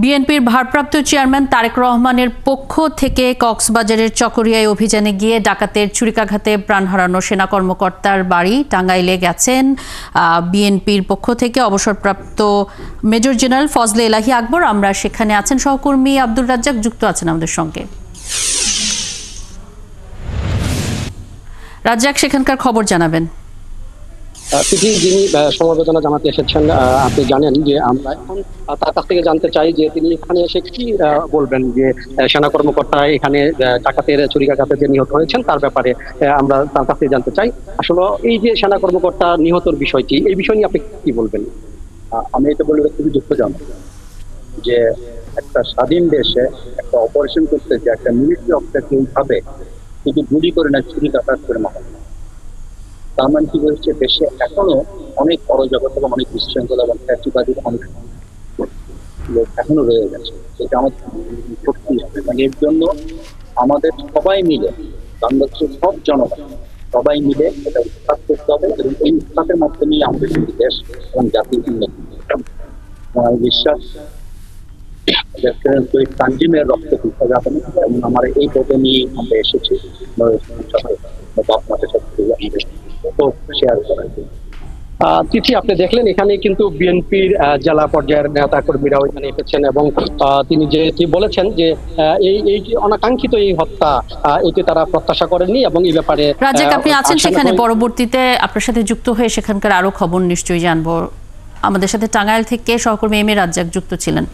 বিএনপির ভারপ্রাপ্ত চেয়ারম্যান তারেক রহমানের পক্ষ থেকে কক্সবাজারের চকরিয়ায় অভিযানে গিয়ে ডাকাতের ছুরিকাঘাতে প্রাণ হারানো সেনা কর্মকর্তার বাড়ি টাঙ্গাইলে গেছেন বিএনপির পক্ষ থেকে অবসরপ্রাপ্ত মেজর জেনারেল ফজলে এলাহি আকবর। আমরা সেখানে আছেন সহকর্মী আব্দুর রাজ্জাক যুক্ত আছেন আমাদের সঙ্গে। রাজ্জাক, সেখানকার খবর জানাবেন। যিনি সমবেদনা জানাতে এসেছেন, আপনি জানেন যে আমরা এখন তার কাছ থেকে জানতে চাই যে তিনি এখানে এসে কি বলবেন যে সেনা কর্মকর্তা এখানে ডাকাতের ছুরিকাঘাতে যে নিহত হয়েছেন তার ব্যাপারে আমরা তার কাছ থেকে জানতে চাই। আসলে এই যে সেনা কর্মকর্তা নিহতর বিষয়টি, এই বিষয় নিয়ে আপনি কি বলবেন? আমি এটা বললে খুবই দুঃখজনক যে একটা স্বাধীন দেশে একটা অপারেশন করতে যে একটা মিলিটারি অফিসারকে এইভাবে শুধু গুলি করে না ছুরিকাঘাত করে মারা। তার মানে কি বলছে, দেশে এখনো অনেক অরাজকতা এবং অনেক বিশৃঙ্খলা এবং ফ্যাসিবাদীর অনেক লোক এখনো রয়ে গেছে। এটা আমাদের সত্যি হবে, মানে এর জন্য আমাদের সবাই মিলে, বাংলাদেশের সব জনগণ সবাই মিলে এটা উৎখাত করতে হবে এবং এই উৎখাতের মাধ্যমেই আমাদের দেশ এবং জাতির উন্নতি। আমার বিশ্বাস তানজিমের রক্ত দিতে যাবে না এবং আমার এই পদে নিয়ে আমরা এসেছি আপনাদের সাথে শেয়ার করার জন্য। তিথি, আপনি দেখলেন এখানে কিন্তু বিএনপির জেলা পর্যায়ের নেতা কর্মীরা ওইখানে এসেছেন এবং তিনি যেটি বলেছেন যে এই অনাকাঙ্ক্ষিত এই হত্যা এটি তারা প্রত্যাশা করেননি এবং এই ব্যাপারে রাজ্জাক, আপনি আছেন সেখানে, পরবর্তীতে আপনার সাথে যুক্ত হয়ে সেখানকার আরো খবর নিশ্চয়ই জানবো। আমাদের সাথে টাঙ্গাইল থেকে সহকর্মী এম এ রাজ্জাক যুক্ত ছিলেন।